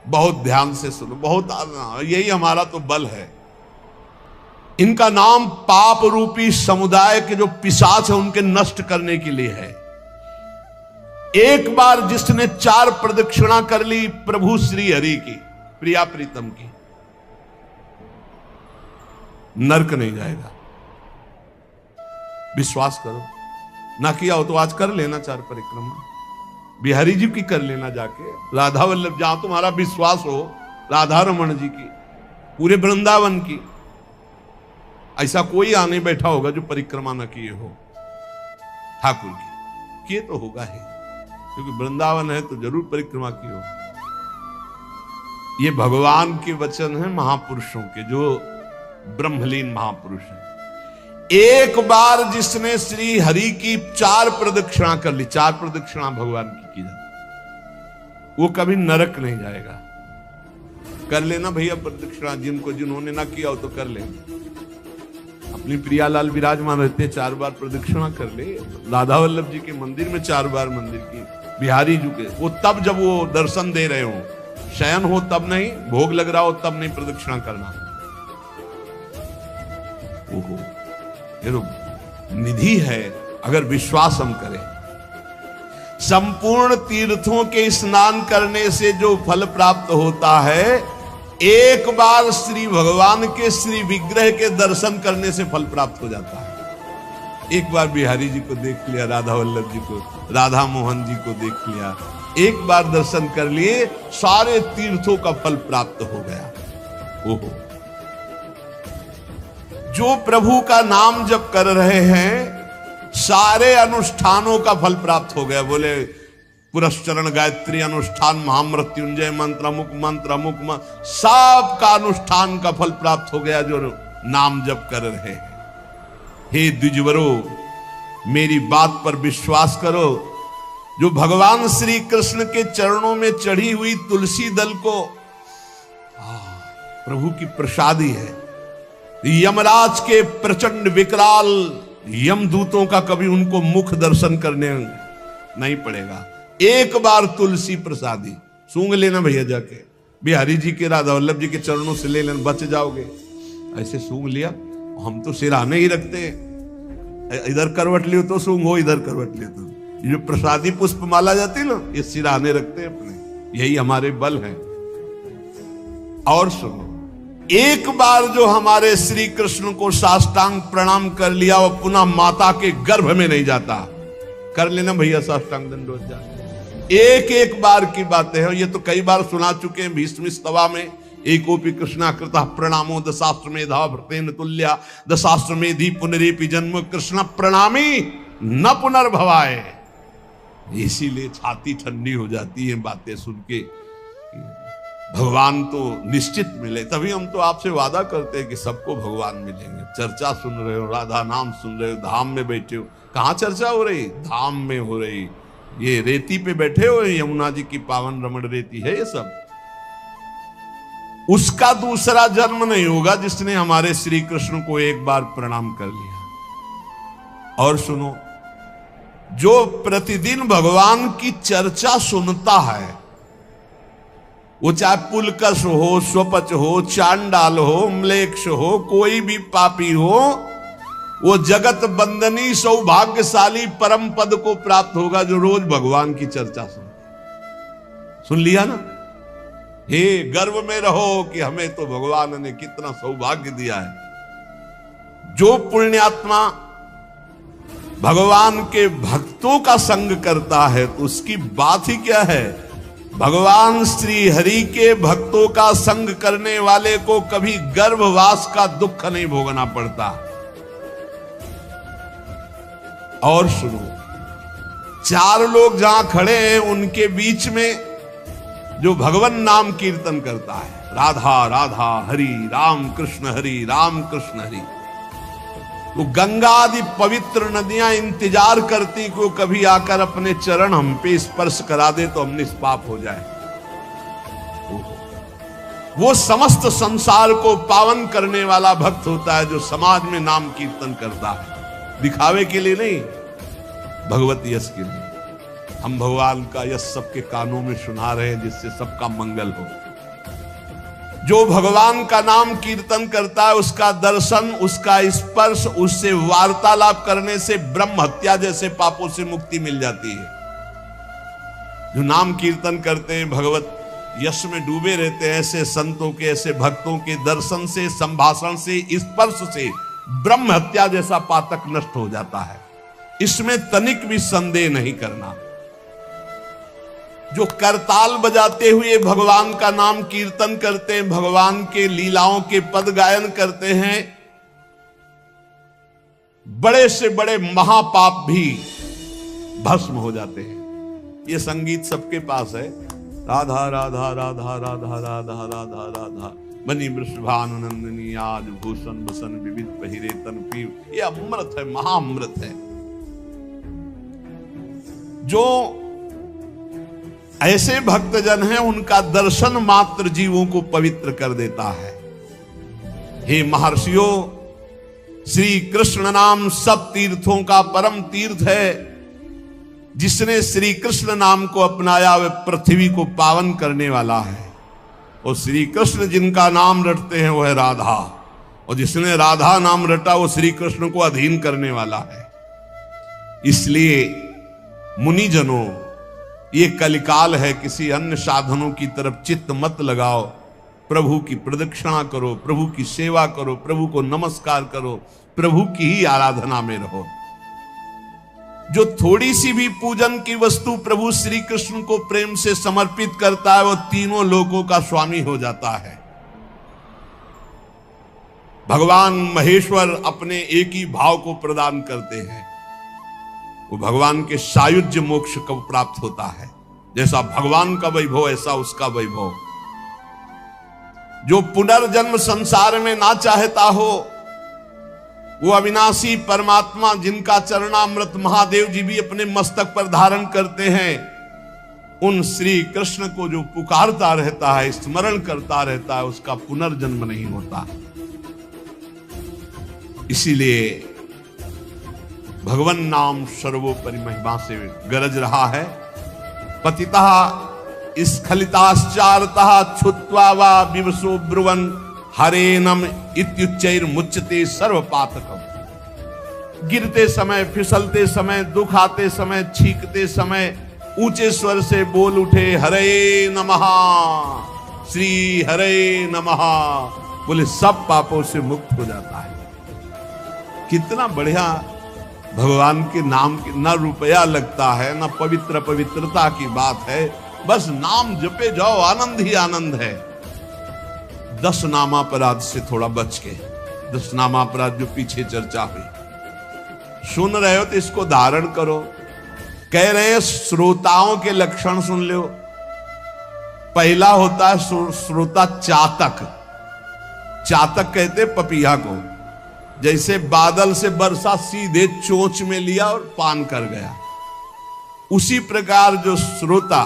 बहुत ध्यान से सुनो, बहुत यही हमारा तो बल है। इनका नाम पाप रूपी समुदाय के जो पिशाच है उनके नष्ट करने के लिए है। एक बार जिसने 4 प्रदक्षिणा कर ली प्रभु श्री हरि की, प्रिया प्रीतम की, नरक नहीं जाएगा। विश्वास करो, ना किया हो तो आज कर लेना 4 परिक्रमा, बिहारी जी की कर लेना जाके, राधा वल्लभ जहां तुम्हारा विश्वास हो, राधा रमन जी की, पूरे वृंदावन की। ऐसा कोई आने बैठा होगा जो परिक्रमा न किए हो ठाकुर की, किए तो होगा ही, क्योंकि वृंदावन है तो जरूर परिक्रमा की हो। ये भगवान के वचन है महापुरुषों के, जो ब्रह्मलीन महापुरुष है। एक बार जिसने श्री हरि की 4 प्रदक्षिणा कर ली, 4 प्रदक्षिणा भगवान की जाती, वो कभी नरक नहीं जाएगा। कर लेना भैया प्रदक्षिणा, जिन्होंने ना किया हो तो कर लेना। अपनी प्रियालाल विराजमान रहते 4 बार प्रदक्षिणा कर ले, राधा वल्लभ जी के मंदिर में 4 बार मंदिर की, बिहारी जी के, वो तब जब वो दर्शन दे रहे हो, शयन हो तब नहीं, भोग लग रहा हो तब नहीं प्रदक्षिणा करना। ओहो, ये तो निधि है अगर विश्वास हम करें। संपूर्ण तीर्थों के स्नान करने से जो फल प्राप्त होता है, एक बार श्री भगवान के श्री विग्रह के दर्शन करने से फल प्राप्त हो जाता है। एक बार बिहारी जी को देख लिया, राधा वल्लभ जी को, राधा मोहन जी को देख लिया, एक बार दर्शन कर लिए, सारे तीर्थों का फल प्राप्त हो गया। ओहो, जो प्रभु का नाम जप कर रहे हैं, सारे अनुष्ठानों का फल प्राप्त हो गया। बोले पुरस्चरण गायत्री अनुष्ठान, महामृत्युंजय मंत्र, अमुक सब का अनुष्ठान का फल प्राप्त हो गया जो नाम जप कर रहे हैं। हे द्विजवरो, मेरी बात पर विश्वास करो। जो भगवान श्री कृष्ण के चरणों में चढ़ी हुई तुलसी दल को प्रभु की प्रसादी है। यमराज के प्रचंड विकराल यमदूतों का कभी उनको मुख दर्शन करने नहीं पड़ेगा। एक बार तुलसी प्रसादी सूंघ लेना भैया, जाके बिहारी जी के, राधा वल्लभ जी के चरणों से ले लेना, बच जाओगे। ऐसे सूंघ लिया, हम तो सिराने ही रखते हैं, इधर करवट लियो तो सूंघो, इधर करवट लियो तो। ये जो प्रसादी पुष्प माला जाती है ना, ये सिराने रखते हैं अपने, यही हमारे बल है। और सुनो, एक बार जो हमारे श्री कृष्ण को साष्टांग प्रणाम कर लिया, वो पुनः माता के गर्भ में नहीं जाता। कर लेना भैया साष्टांग दंडवत जा। एक बार की बातें हैं, ये तो कई बार सुना चुके हैं भीष्म स्तवा में। एकोपि कृष्णा कृतः प्रणामो दशाश्वमेधा भृतेन तुल्या, दशाश्वमेधि पुनरेपि जन्म कृष्ण प्रणामी न पुनर्भवाए। इसीलिए छाती ठंडी हो जाती है बातें सुन के। भगवान तो निश्चित मिले, तभी हम तो आपसे वादा करते हैं कि सबको भगवान मिलेंगे। चर्चा सुन रहे हो, राधा नाम सुन रहे हो, धाम में बैठे हो। कहाँ चर्चा हो रही? धाम में हो रही। ये रेती पे बैठे हो, यमुना जी की पावन रमण रेती है ये सब। उसका दूसरा जन्म नहीं होगा जिसने हमारे श्री कृष्ण को एक बार प्रणाम कर लिया। और सुनो, जो प्रतिदिन भगवान की चर्चा सुनता है, वो चाहे पुलकश हो, स्वपच हो, चांडाल हो, म्लेच्छ हो, कोई भी पापी हो, वो जगत बंदनी सौभाग्यशाली परम पद को प्राप्त होगा जो रोज भगवान की चर्चा सुन लिया ना। हे, गर्व में रहो कि हमें तो भगवान ने कितना सौभाग्य दिया है। जो पुण्यात्मा भगवान के भक्तों का संग करता है तो उसकी बात ही क्या है। भगवान श्री हरि के भक्तों का संग करने वाले को कभी गर्भवास का दुख नहीं भोगना पड़ता। और सुनो, 4 लोग जहां खड़े हैं उनके बीच में जो भगवान नाम कीर्तन करता है, राधा राधा हरि राम कृष्ण हरि राम कृष्ण हरि, वो गंगा आदि पवित्र नदियां इंतजार करती को कभी आकर अपने चरण हम पे स्पर्श करा दे तो हम निष्पाप हो जाए। वो समस्त संसार को पावन करने वाला भक्त होता है जो समाज में नाम कीर्तन करता है, दिखावे के लिए नहीं, भगवत यश के लिए। हम भगवान का यश सबके कानों में सुना रहे हैं जिससे सबका मंगल हो। जो भगवान का नाम कीर्तन करता है उसका दर्शन, उसका स्पर्श, उससे वार्तालाप करने से ब्रह्म हत्या जैसे पापों से मुक्ति मिल जाती है। जो नाम कीर्तन करते हैं, भगवत यश में डूबे रहते हैं, ऐसे संतों के, ऐसे भक्तों के दर्शन से, संभाषण से, स्पर्श से ब्रह्म हत्या जैसा पातक नष्ट हो जाता है। इसमें तनिक भी संदेह नहीं करना। जो करताल बजाते हुए भगवान का नाम कीर्तन करते हैं, भगवान के लीलाओं के पद गायन करते हैं, बड़े से बड़े महापाप भी भस्म हो जाते हैं। ये संगीत सबके पास है। राधा राधा राधा राधा राधा राधा राधा मणि वृषभानुनंदिनी आज भूषण बसन विविध पहिरे तन पीव। ये अमृत है, महाअमृत है। जो ऐसे भक्तजन हैं उनका दर्शन मात्र जीवों को पवित्र कर देता है। हे महर्षियों, श्री कृष्ण नाम सब तीर्थों का परम तीर्थ है। जिसने श्री कृष्ण नाम को अपनाया वह पृथ्वी को पावन करने वाला है। और श्री कृष्ण जिनका नाम रटते हैं वह राधा, और जिसने राधा नाम रटा वो श्री कृष्ण को अधीन करने वाला है। इसलिए मुनिजनों, ये कलिकाल है, किसी अन्य साधनों की तरफ चित्त मत लगाओ। प्रभु की प्रदक्षिणा करो, प्रभु की सेवा करो, प्रभु को नमस्कार करो, प्रभु की ही आराधना में रहो। जो थोड़ी सी भी पूजन की वस्तु प्रभु श्री कृष्ण को प्रेम से समर्पित करता है वो तीनों लोकों का स्वामी हो जाता है। भगवान महेश्वर अपने एक ही भाव को प्रदान करते हैं, वो भगवान के सायुज्य मोक्ष को प्राप्त होता है। जैसा भगवान का वैभव ऐसा उसका वैभव। जो पुनर्जन्म संसार में ना चाहता हो, वो अविनाशी परमात्मा जिनका चरणामृत महादेव जी भी अपने मस्तक पर धारण करते हैं, उन श्री कृष्ण को जो पुकारता रहता है, स्मरण करता रहता है, उसका पुनर्जन्म नहीं होता। इसीलिए भगवन नाम सर्वोपरि महिमा से गरज रहा है। पतितः स्खलिताश्चारतः छुत्वा वा विवशो ब्रुवन् हरेनम इत्युच्चैर मुच्यते सर्व पातकम। गिरते समय, फिसलते समय, दुख आते समय, छींकते समय ऊंचे स्वर से बोल उठे हरे नमः, श्री हरे नमः, बोले सब पापों से मुक्त हो जाता है। कितना बढ़िया भगवान के नाम की ना रुपया लगता है, ना पवित्र पवित्रता की बात है, बस नाम जपे जाओ, आनंद ही आनंद है। 10 नामापराध से थोड़ा बच के, 10 नामापराध जो पीछे चर्चा हुई, सुन रहे हो तो इसको धारण करो। कह रहे हैं श्रोताओं के लक्षण सुन लो। पहला होता है श्रोता चातक। चातक कहते पपीहा को। जैसे बादल से बरसा सीधे चोंच में लिया और पान कर गया, उसी प्रकार जो श्रोता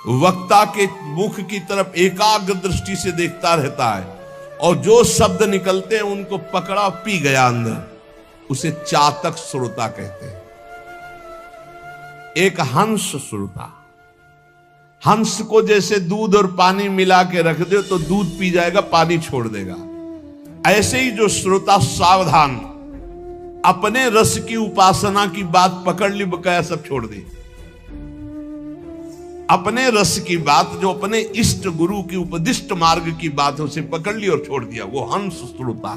वक्ता के मुख की तरफ एकाग्र दृष्टि से देखता रहता है और जो शब्द निकलते हैं उनको पकड़ा पी गया अंदर, उसे चातक श्रोता कहते हैं। एक हंस श्रोता, हंस को जैसे दूध और पानी मिला के रख दे तो दूध पी जाएगा, पानी छोड़ देगा। ऐसे ही जो श्रोता सावधान, अपने रस की उपासना की बात पकड़ ली, बकाया सब छोड़ दी। अपने रस की बात, जो अपने इष्ट गुरु की उपदिष्ट मार्ग की बात है, उसे पकड़ ली और छोड़ दिया, वो हंस श्रोता।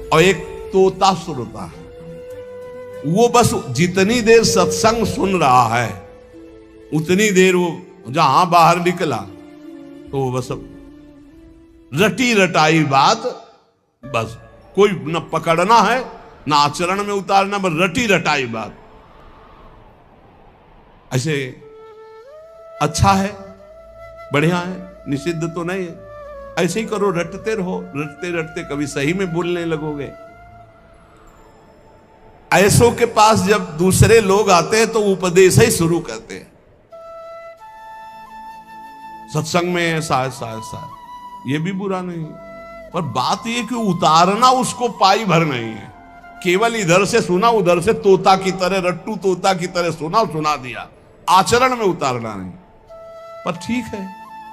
और एक तोता श्रोता, वो बस जितनी देर सत्संग सुन रहा है उतनी देर वो जहां बाहर निकला तो वो बस रटी रटाई बात, बस कोई न पकड़ना है न आचरण में उतारना, बस रटी रटाई बात। ऐसे अच्छा है, बढ़िया है, निषिद्ध तो नहीं है। ऐसे ही करो, रटते रहो, रटते रटते कभी सही में बोलने लगोगे। ऐसों के पास जब दूसरे लोग आते हैं तो उपदेश ही शुरू करते हैं। सत्संग में ऐसा ऐसा ऐसा, ये भी बुरा नहीं, पर बात ये कि उतारना उसको पाई भर नहीं है। केवल इधर से सुना, उधर से तोता की तरह, रट्टू तोता की तरह सुना दिया, आचरण में उतारना नहीं। पर ठीक है,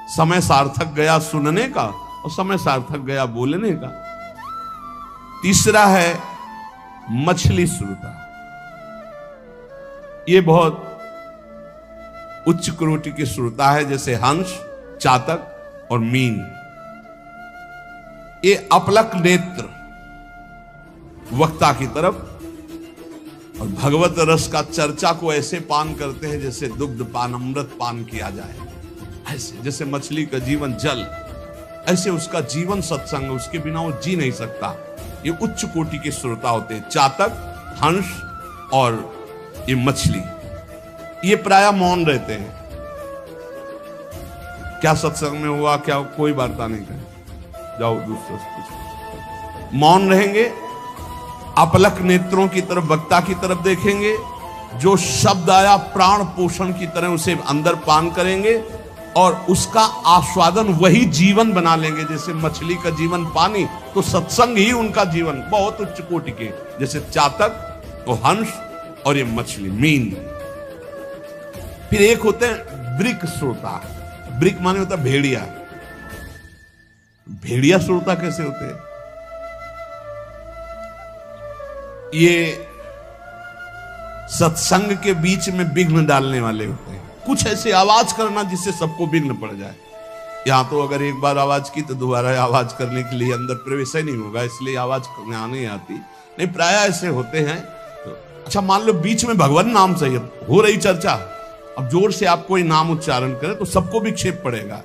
समय सार्थक गया सुनने का और समय सार्थक गया बोलने का। तीसरा है मछली श्रोता। ये बहुत उच्च कोटि की श्रोता है, जैसे हंस, चातक और मीन। ये अपलक नेत्र वक्ता की तरफ और भगवत रस का चर्चा को ऐसे पान करते हैं जैसे दुग्ध पान, अमृत पान किया जाए। ऐसे जैसे मछली का जीवन जल, ऐसे उसका जीवन सत्संग, उसके बिना वो जी नहीं सकता। ये उच्च कोटि के श्रोता होते हैं, चातक, हंस और ये मछली। ये प्रायः मौन रहते हैं। क्या सत्संग में हुआ, क्या कोई वार्ता नहीं करे, जाओ दूसरे से पूछो। मौन रहेंगे, अपलक नेत्रों की तरफ, वक्ता की तरफ देखेंगे। जो शब्द आया प्राण पोषण की तरह उसे अंदर पान करेंगे और उसका आस्वादन वही जीवन बना लेंगे। जैसे मछली का जीवन पानी, तो सत्संग ही उनका जीवन। बहुत उच्च कोटि के, जैसे चातक, तो हंस और ये मछली, मीन। फिर एक होते हैं ब्रिक श्रोता। ब्रिक माने होता है भेड़िया। भेड़िया श्रोता कैसे होते हैं? ये सत्संग के बीच में विघ्न डालने वाले होते हैं। कुछ ऐसे आवाज करना जिससे सबको विघ्न पड़ जाए। यहां तो अगर एक बार आवाज की तो दोबारा आवाज करने के लिए अंदर प्रवेश ही नहीं होगा, इसलिए आवाज करने आने आती नहीं। प्राय ऐसे होते हैं। तो अच्छा, मान लो बीच में भगवान नाम से हो रही चर्चा, अब जोर से आप कोई नाम उच्चारण करें तो सबको विक्षेप पड़ेगा।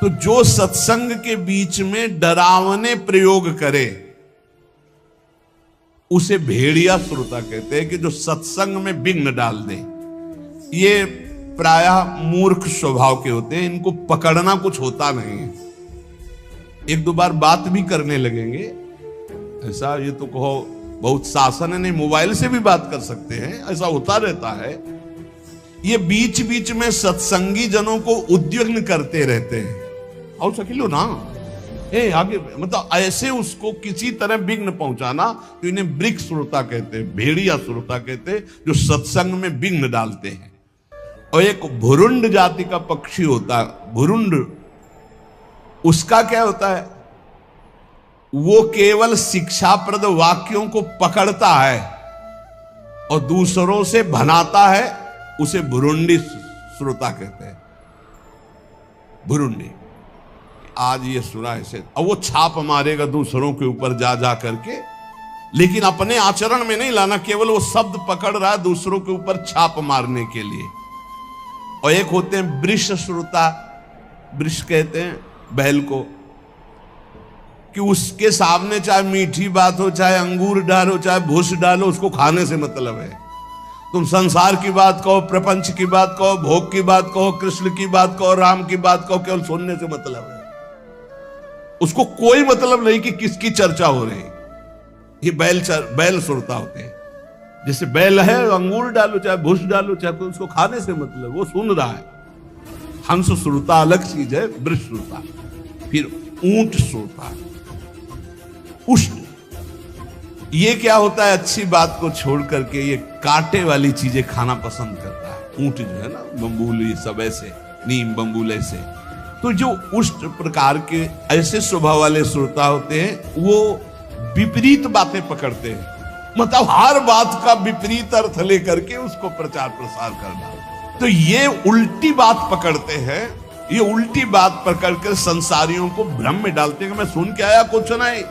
तो जो सत्संग के बीच में डरावने प्रयोग करे उसे भेड़िया श्रोता कहते हैं, कि जो सत्संग में विघ्न डाल दे। ये प्रायः मूर्ख स्वभाव के होते हैं, इनको पकड़ना कुछ होता नहीं है। एक दो बार बात भी करने लगेंगे, ऐसा ये तो कहो बहुत शासन है, नहीं मोबाइल से भी बात कर सकते हैं, ऐसा होता रहता है। ये बीच बीच में सत्संगी जनों को उद्विग्न करते रहते हैं। और सकिलो ना आगे, मतलब ऐसे उसको किसी तरह विघ्न पहुंचाना, तो इन्हें ब्रिक श्रोता कहते हैं, भेड़िया श्रोता कहते हैं, जो सत्संग में विघ्न डालते हैं। और एक भुरुंड जाति का पक्षी होता है, भुरुंड। उसका क्या होता है? वो केवल शिक्षाप्रद वाक्यों को पकड़ता है और दूसरों से भनाता है, उसे भुरुंडी श्रोता कहते हैं। भुरुंडी, आज ये सुना ऐसे, अब वो छाप मारेगा दूसरों के ऊपर जा जा करके, लेकिन अपने आचरण में नहीं लाना, केवल वो शब्द पकड़ रहा है दूसरों के ऊपर छाप मारने के लिए। और एक होते हैं वृष श्रोता। वृष कहते हैं बैल को, कि उसके सामने चाहे मीठी बात हो, चाहे अंगूर डालो, चाहे भूस डालो, उसको खाने से मतलब है। तुम संसार की बात कहो, प्रपंच की बात कहो, भोग की बात कहो, कृष्ण की बात कहो, राम की बात कहो, केवल सुनने से मतलब है। उसको कोई मतलब नहीं कि किसकी चर्चा हो रही। ये बैल श्रोता होते हैं। जैसे बैल है, अंगूर डालो, चाहे भूस डालो, चाहे कोई, उसको खाने से मतलब, वो सुन रहा है। हंस श्रोता अलग चीज है, वृष श्रोता। फिर ऊंट श्रोता, उष्ण। ये क्या होता है? अच्छी बात को छोड़ करके ये कांटे वाली चीजें खाना पसंद करता है। ऊंट जो है ना, बम्बूल, ये सब ऐसे, नीम, बम्बूल ऐसे। तो जो उष्ट प्रकार के ऐसे स्वभाव वाले श्रोता होते हैं, वो विपरीत बातें पकड़ते हैं। मतलब हर बात का विपरीत अर्थ लेकर के उसको प्रचार प्रसार करना। तो ये उल्टी बात पकड़ते हैं। ये उल्टी बात पकड़कर संसारियों को भ्रम में डालते हैं कि मैं सुन के आया, कुछ नहीं।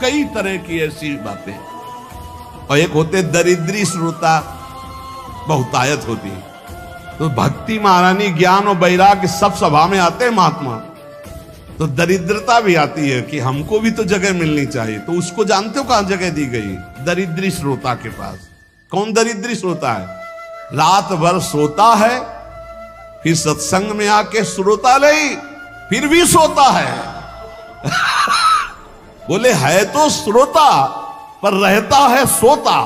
कई तरह की ऐसी बातें। और एक होते दरिद्री श्रोता, बहुतायत होती है। तो भक्ति, महारानी, ज्ञान और वैराग्य सब सभा में आते हैं महात्मा, तो दरिद्रता भी आती है कि हमको भी तो जगह मिलनी चाहिए। तो उसको जानते हो कहां जगह दी गई? दरिद्री श्रोता के पास। कौन दरिद्री श्रोता है? रात भर सोता है, फिर सत्संग में आके श्रोता नहीं, फिर भी सोता है। बोले है तो श्रोता पर रहता है सोता।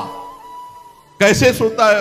कैसे सोता है?